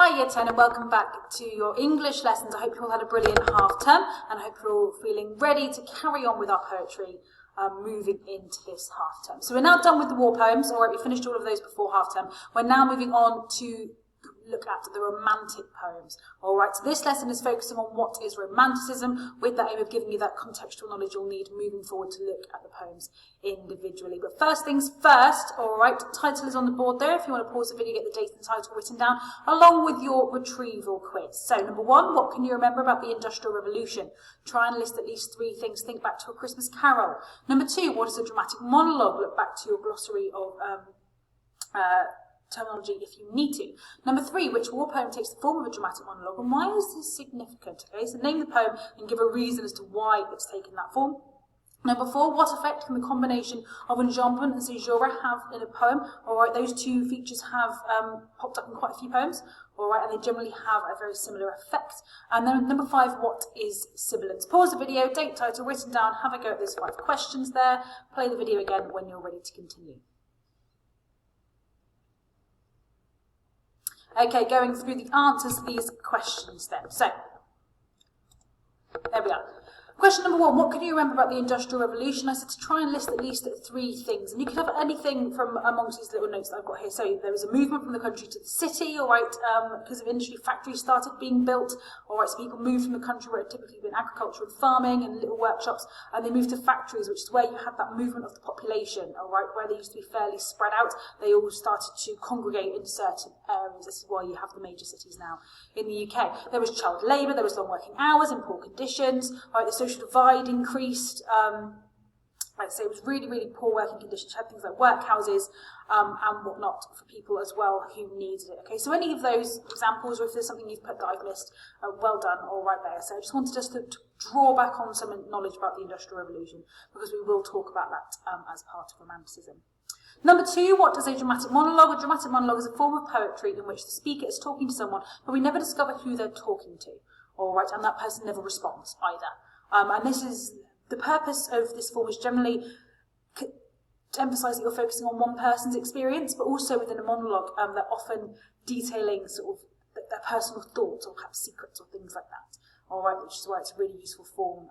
Hi Year 10 and welcome back to your English lessons. I hope you all had a brilliant half term and I hope you're all feeling ready to carry on with our poetry moving into this half term. So we're now done with the war poems, alright, we finished all of those before half term. We're now moving on to look at the romantic poems. Alright, so this lesson is focusing on what is romanticism with that aim of giving you that contextual knowledge you'll need moving forward to look at the poems individually. But first things first, alright, title is on the board there. If you want to pause the video, get the date and title written down along with your retrieval quiz. So number one, what can you remember about the Industrial Revolution? Try and list at least 3 things. Think back to A Christmas Carol. Number 2, what is a dramatic monologue? Look back to your glossary of terminology if you need to. Number 3, which war poem takes the form of a dramatic monologue and why is this significant? Okay, so name the poem and give a reason as to why it's taken that form. Number 4, what effect can the combination of enjambment and caesura have in a poem? Alright, those 2 features have popped up in quite a few poems, alright, and they generally have a very similar effect. And then number 5, what is sibilance? Pause the video, date, title written down, have a go at those 5 questions there, play the video again when you're ready to continue. Okay, going through the answers to these questions then. So, there we are. Question number 1, what can you remember about the Industrial Revolution? I said to try and list at least 3 things. And you could have anything from amongst these little notes that I've got here. So there was a movement from the country to the city, all right, because of industry, factories started being built, all right, so people moved from the country where it had typically been agriculture and farming and little workshops, and they moved to factories, which is where you had that movement of the population, all right, where they used to be fairly spread out. They all started to congregate in certain areas. This is why you have the major cities now in the UK. There was child labour, there was long working hours in poor conditions, all right, the social divide increased. I'd say it was really, really poor working conditions. You had things like workhouses and whatnot for people as well who needed it. Okay, so any of those examples, or if there's something you've put that I've missed, well done, all right there. So I just wanted us to draw back on some knowledge about the Industrial Revolution because we will talk about that as part of Romanticism. Number 2, what does a dramatic monologue? A dramatic monologue is a form of poetry in which the speaker is talking to someone, but we never discover who they're talking to, all right, and that person never responds either. And this is the purpose of this form is generally to emphasise that you're focusing on one person's experience, but also within a monologue, they're often detailing sort of their personal thoughts or perhaps secrets or things like that. All right, which is why it's a really useful form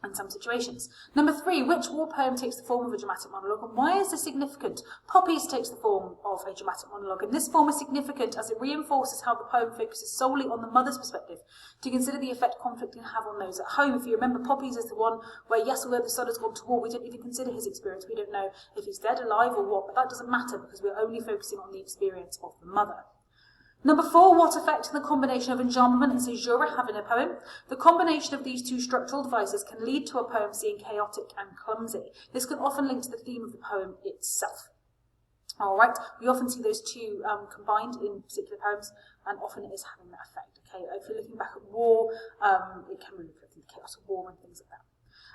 in some situations. Number 3, which war poem takes the form of a dramatic monologue and why is this significant? Poppies takes the form of a dramatic monologue and this form is significant as it reinforces how the poem focuses solely on the mother's perspective to consider the effect conflict can have on those at home. If you remember, Poppies is the one where, yes, although the son has gone to war, we don't even consider his experience. We don't know if he's dead, alive or what, but that doesn't matter because we're only focusing on the experience of the mother. Number 4, what effect can the combination of enjambment and caesura have in a poem? The combination of these 2 structural devices can lead to a poem seeming chaotic and clumsy. This can often link to the theme of the poem itself. Alright, we often see those 2 combined in particular poems, and often it is having that effect. Okay, if you're looking back at war, it can really reflect the chaos of war and things like that.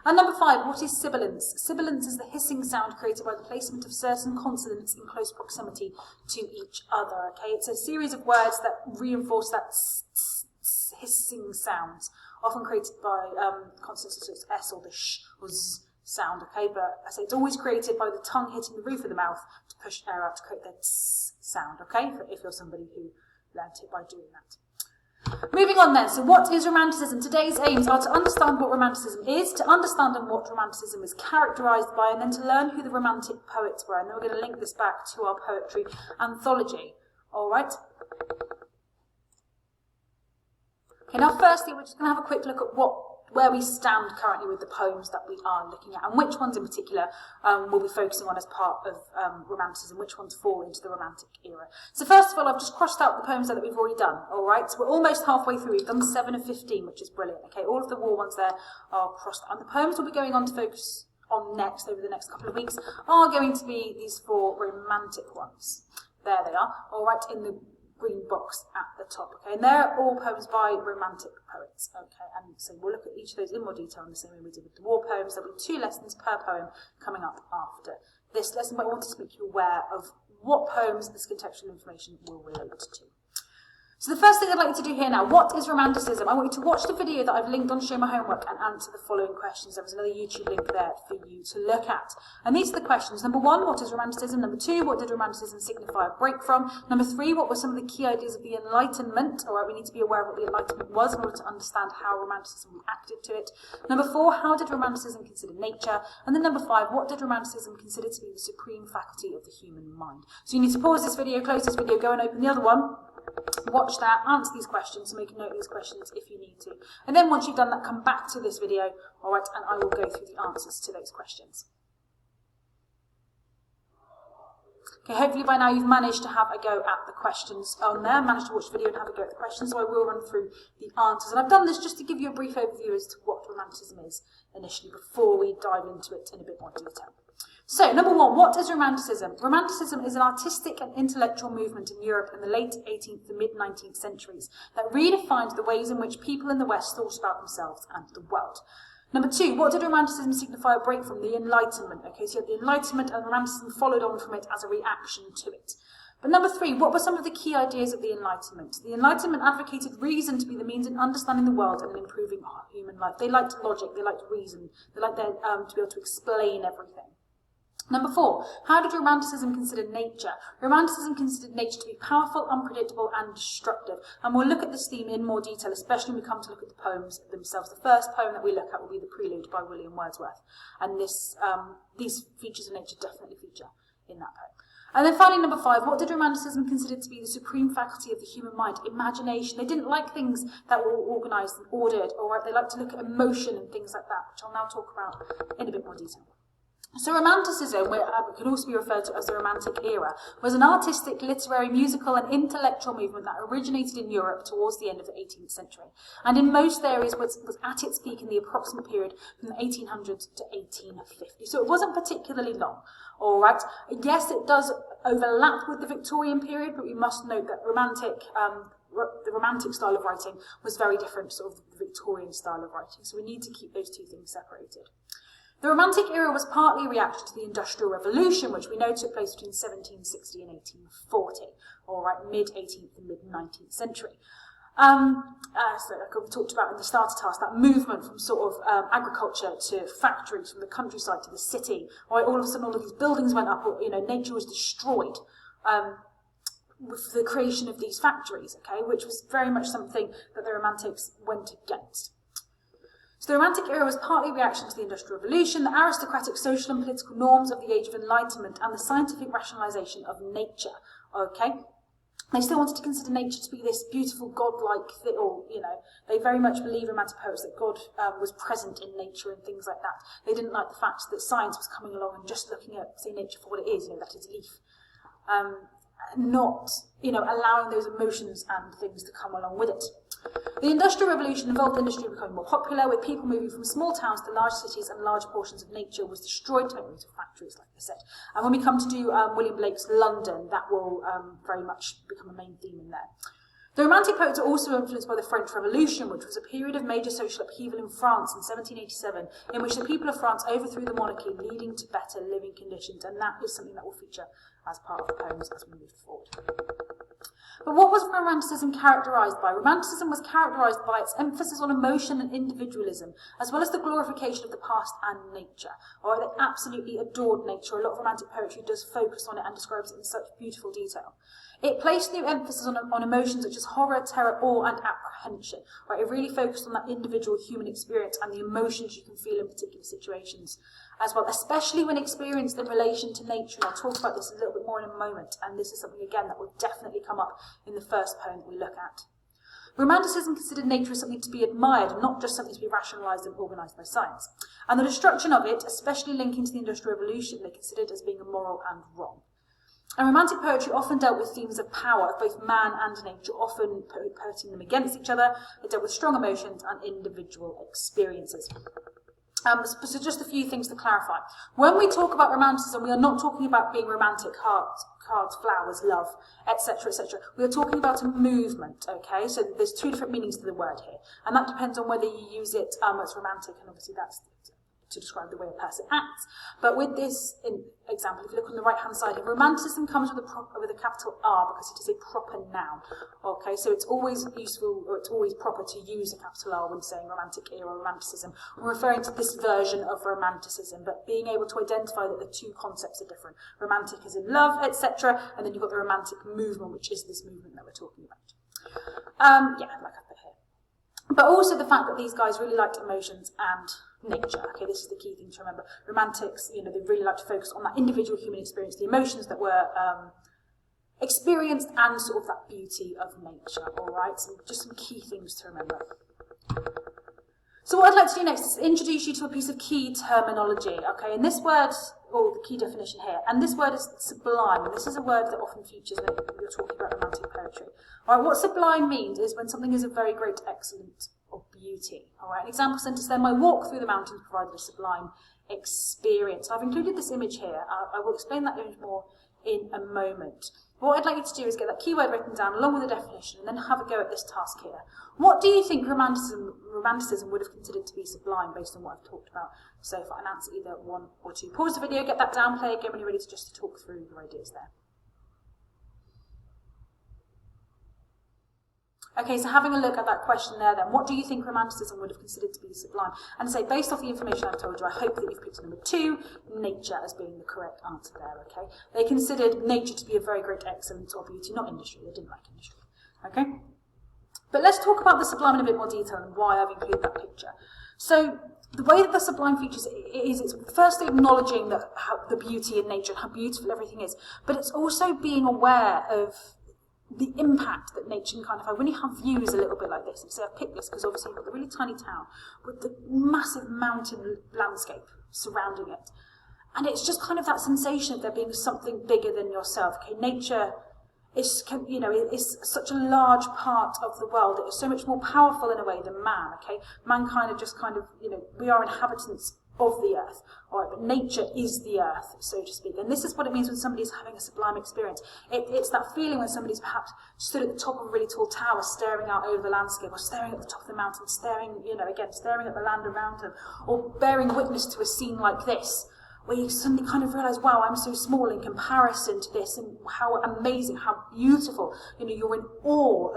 And number 5, what is sibilance? Sibilance is the hissing sound created by the placement of certain consonants in close proximity to each other. Okay, it's a series of words that reinforce that hissing sounds, often created by consonants such as S or the sh or z sound. Okay, but I say it's always created by the tongue hitting the roof of the mouth to push air out to create that s sound. Okay, if you're somebody who learned it by doing that. Moving on then, so what is Romanticism? Today's aims are to understand what Romanticism is, to understand what Romanticism is characterised by, and then to learn who the Romantic poets were. And then we're going to link this back to our poetry anthology. Alright? Okay, now firstly we're just going to have a quick look at where we stand currently with the poems that we are looking at, and which ones in particular we'll be focusing on as part of Romanticism, which ones fall into the Romantic era. So first of all, I've just crossed out the poems that we've already done, alright? So we're almost halfway through, we've done 7 of 15, which is brilliant, okay? All of the war ones there are crossed out. And the poems we'll be going on to focus on next, over the next couple of weeks, are going to be these 4 romantic ones. There they are, alright, in the green box at the top, okay, and they're all poems by Romantic poets, okay, and so we'll look at each of those in more detail in the same way we did with the war poems. There'll be 2 lessons per poem coming up after this lesson, but I wanted to make you aware of what poems this contextual information will relate to. So the first thing I'd like you to do here now, what is Romanticism? I want you to watch the video that I've linked on Show My Homework and answer the following questions. There was another YouTube link there for you to look at. And these are the questions. Number 1, what is Romanticism? Number 2, what did Romanticism signify a break from? Number 3, what were some of the key ideas of the Enlightenment? All right, we need to be aware of what the Enlightenment was in order to understand how Romanticism reacted to it. Number 4, how did Romanticism consider nature? And then number 5, what did Romanticism consider to be the supreme faculty of the human mind? So you need to pause this video, close this video, go and open the other one. Watch that, answer these questions, make a note of these questions if you need to. And then once you've done that, come back to this video, all right, and I will go through the answers to those questions. Okay, hopefully by now you've managed to have a go at the questions on there, managed to watch the video and have a go at the questions, so I will run through the answers. And I've done this just to give you a brief overview as to what Romanticism is initially, before we dive into it in a bit more detail. So, number 1, what is Romanticism? Romanticism is an artistic and intellectual movement in Europe in the late 18th to mid-19th centuries that redefined the ways in which people in the West thought about themselves and the world. Number 2, what did Romanticism signify a break from? The Enlightenment. Okay, so you had the Enlightenment and Romanticism followed on from it as a reaction to it. But number 3, what were some of the key ideas of the Enlightenment? The Enlightenment advocated reason to be the means in understanding the world and in improving human life. They liked logic, they liked reason, they liked to be able to explain everything. Number 4, how did Romanticism consider nature? Romanticism considered nature to be powerful, unpredictable and destructive. And we'll look at this theme in more detail, especially when we come to look at the poems themselves. The first poem that we look at will be the Prelude by William Wordsworth. And these features of nature definitely feature in that poem. And then finally, number 5, what did Romanticism consider to be the supreme faculty of the human mind? Imagination. They didn't like things that were organised and ordered, or they liked to look at emotion and things like that, which I'll now talk about in a bit more detail. So Romanticism, which can also be referred to as the Romantic era, was an artistic, literary, musical and intellectual movement that originated in Europe towards the end of the 18th century, and in most areas was at its peak in the approximate period from the 1800s to 1850. So it wasn't particularly long, all right? Yes, it does overlap with the Victorian period, but we must note that the Romantic style of writing was very different to sort of the Victorian style of writing, so we need to keep those two things separated. The Romantic era was partly a reaction to the Industrial Revolution, which we know took place between 1760 and 1840, all right, mid-18th and mid-19th century. So like we talked about in the starter task, that movement from sort of agriculture to factories, from the countryside to the city, right, all of a sudden all of these buildings went up, or, nature was destroyed with the creation of these factories, okay, which was very much something that the Romantics went against. So the Romantic era was partly a reaction to the Industrial Revolution, the aristocratic social and political norms of the Age of Enlightenment, and the scientific rationalisation of nature. Okay, they still wanted to consider nature to be this beautiful, godlike thing, or they very much believe, Romantic poets, that God was present in nature and things like that. They didn't like the fact that science was coming along and just looking at, say, nature for what it is, that is leaf. Not, allowing those emotions and things to come along with it. The Industrial Revolution involved industry becoming more popular, with people moving from small towns to large cities, and large portions of nature was destroyed to make room for factories, like I said. And when we come to do William Blake's London, that will very much become a main theme in there. The Romantic poets are also influenced by the French Revolution, which was a period of major social upheaval in France in 1787, in which the people of France overthrew the monarchy, leading to better living conditions, and that is something that will feature as part of the poems as we move forward. But what was Romanticism characterised by? Romanticism was characterised by its emphasis on emotion and individualism, as well as the glorification of the past and nature. Or they absolutely adored nature. A lot of Romantic poetry does focus on it and describes it in such beautiful detail. It placed new emphasis on emotions such as horror, terror, awe and apprehension. Right? It really focused on that individual human experience and the emotions you can feel in particular situations as well, especially when experienced in relation to nature. And I'll talk about this a little bit more in a moment, and this is something, again, that will definitely come up in the first poem that we look at. Romanticism considered nature as something to be admired, and not just something to be rationalised and organised by science. And the destruction of it, especially linking to the Industrial Revolution, they considered as being immoral and wrong. And Romantic poetry often dealt with themes of power, of both man and nature, often pitting them against each other. It dealt with strong emotions and individual experiences. So just a few things to clarify. When we talk about Romanticism, we are not talking about being romantic, cards, flowers, love, etc., etc. We are talking about a movement, okay? So there's two different meanings to the word here, and that depends on whether you use it as romantic, and obviously that's to describe the way a person acts. But with this example, if you look on the right-hand side, romanticism comes with a capital R because it is a proper noun. Okay, so it's always useful, or it's always proper to use a capital R when saying romantic era or romanticism. We're referring to this version of romanticism, but being able to identify that the two concepts are different. Romantic is in love, etc., and then you've got the romantic movement, which is this movement that we're talking about. Yeah, like I put here. But also the fact that these guys really liked emotions and nature. Okay, this is the key thing to remember. Romantics, they really like to focus on that individual human experience, the emotions that were experienced, and sort of that beauty of nature. All right, so just some key things to remember. So what I'd like to do next is introduce you to a piece of key terminology. Okay, and this word, or the key definition here, and this word is sublime. This is a word that often features when you're talking about romantic poetry. All right, what sublime means is when something is of very great excellence or beauty. All right, an example sentence then: my walk through the mountains provided a sublime experience. I've included this image here. I will explain that image more in a moment. What I'd like you to do is get that keyword written down along with the definition and then have a go at this task here. What do you think romanticism would have considered to be sublime based on what I've talked about so far? And answer either 1 or 2. Pause the video, get that down, play again when you're ready to just talk through your ideas there. Okay, so having a look at that question there then, what do you think romanticism would have considered to be sublime? And say, based off the information I've told you, I hope that you've picked number 2, nature, as being the correct answer there, okay? They considered nature to be of very great excellence or beauty, not industry. They didn't like industry, okay? But let's talk about the sublime in a bit more detail and why I've included that picture. So the way that the sublime features is, it's firstly acknowledging that the beauty in nature and how beautiful everything is, but it's also being aware of the impact that nature can kind of have. When you have views a little bit like this, and say I've picked this because obviously you've got the really tiny town with the massive mountain landscape surrounding it. And it's just kind of that sensation of there being something bigger than yourself. Okay, nature is, is such a large part of the world. It is so much more powerful in a way than man, okay? Mankind are just kind of, we are inhabitants of the earth, all right, but nature is the earth, so to speak. And this is what it means when somebody's having a sublime experience. It's that feeling when somebody's perhaps stood at the top of a really tall tower, staring out over the landscape, or staring at the top of the mountain, staring at the land around them, or bearing witness to a scene like this, where you suddenly kind of realise, wow, I'm so small in comparison to this, and how amazing, how beautiful. You're in awe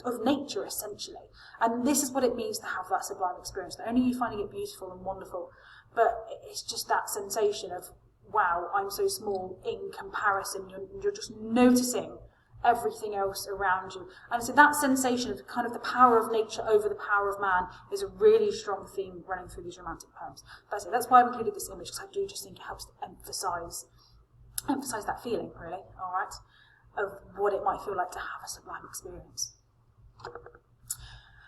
of nature, essentially. And this is what it means to have that sublime experience. Not only are you finding it beautiful and wonderful, but it's just that sensation of, wow, I'm so small in comparison. You're just noticing everything else around you. And so that sensation of kind of the power of nature over the power of man is a really strong theme running through these romantic poems. That's why I've included this image, because I do just think it helps to emphasise that feeling, really, all right, of what it might feel like to have a sublime experience.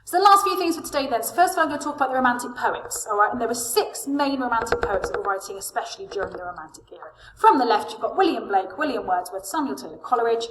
So the last few things for today then. So first of all, I'm going to talk about the Romantic poets, all right? And there were 6 main Romantic poets that were writing, especially during the Romantic era. From the left, you've got William Blake, William Wordsworth, Samuel Taylor Coleridge.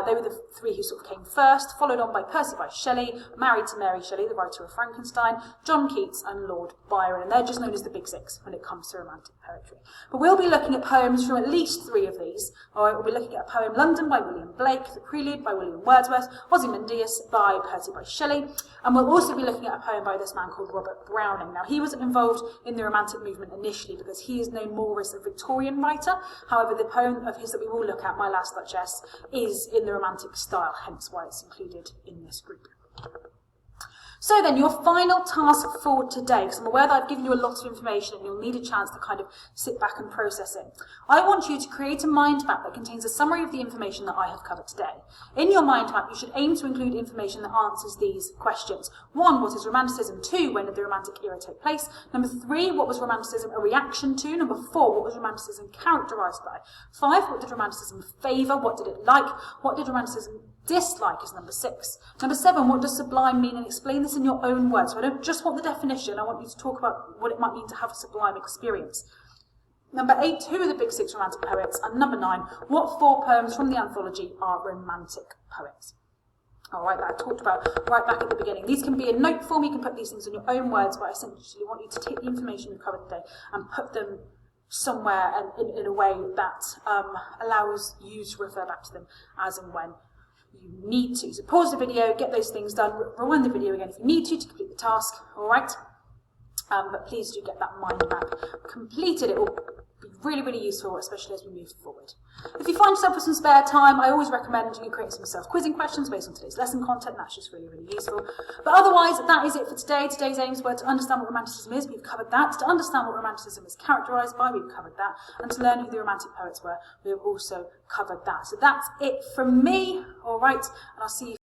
They were the 3 who sort of came first, followed on by Percy Bysshe Shelley, married to Mary Shelley, the writer of Frankenstein, John Keats and Lord Byron. And they're just known as the Big 6 when it comes to Romantic poetry. But we'll be looking at poems from at least 3 of these. All right, we'll be looking at a poem, London, by William Blake, The Prelude by William Wordsworth, Ozymandias by Percy Bysshe Shelley, and we'll also be looking at a poem by this man called Robert Browning. Now, he wasn't involved in the Romantic movement initially because he is known more as a Victorian writer. However, the poem of his that we will look at, My Last Duchess, is in the Romantic style, hence why it's included in this group. So then, your final task for today, because I'm aware that I've given you a lot of information and you'll need a chance to kind of sit back and process it. I want you to create a mind map that contains a summary of the information that I have covered today. In your mind map, you should aim to include information that answers these questions. 1, what is Romanticism? 2, when did the Romantic era take place? Number 3, what was Romanticism a reaction to? Number 4, what was Romanticism characterised by? 5, what did Romanticism favour? What did it like? What did Romanticism dislike is number 6. Number 7, what does sublime mean? And explain this in your own words. So I don't just want the definition, I want you to talk about what it might mean to have a sublime experience. Number 8, who are the Big 6 Romantic poets? And number 9, what 4 poems from the anthology are Romantic poets? All right, that I talked about right back at the beginning. These can be in note form, you can put these things in your own words, but I essentially want you to take the information we've covered today and put them somewhere and in a way that allows you to refer back to them as and when you need to. So pause the video, get those things done, rewind the video again if you need to complete the task, all right? But please do get that mind map completed. It will be really, really useful, especially as we move forward. If you find yourself with some spare time, I always recommend you create some self-quizzing questions based on today's lesson content. That's just really, really useful. But otherwise, that is it for today. Today's aims were to understand what Romanticism is. We've covered that. To understand what Romanticism is characterised by, we've covered that. And to learn who the Romantic poets were, we have also covered that. So that's it from me. All right, and I'll see you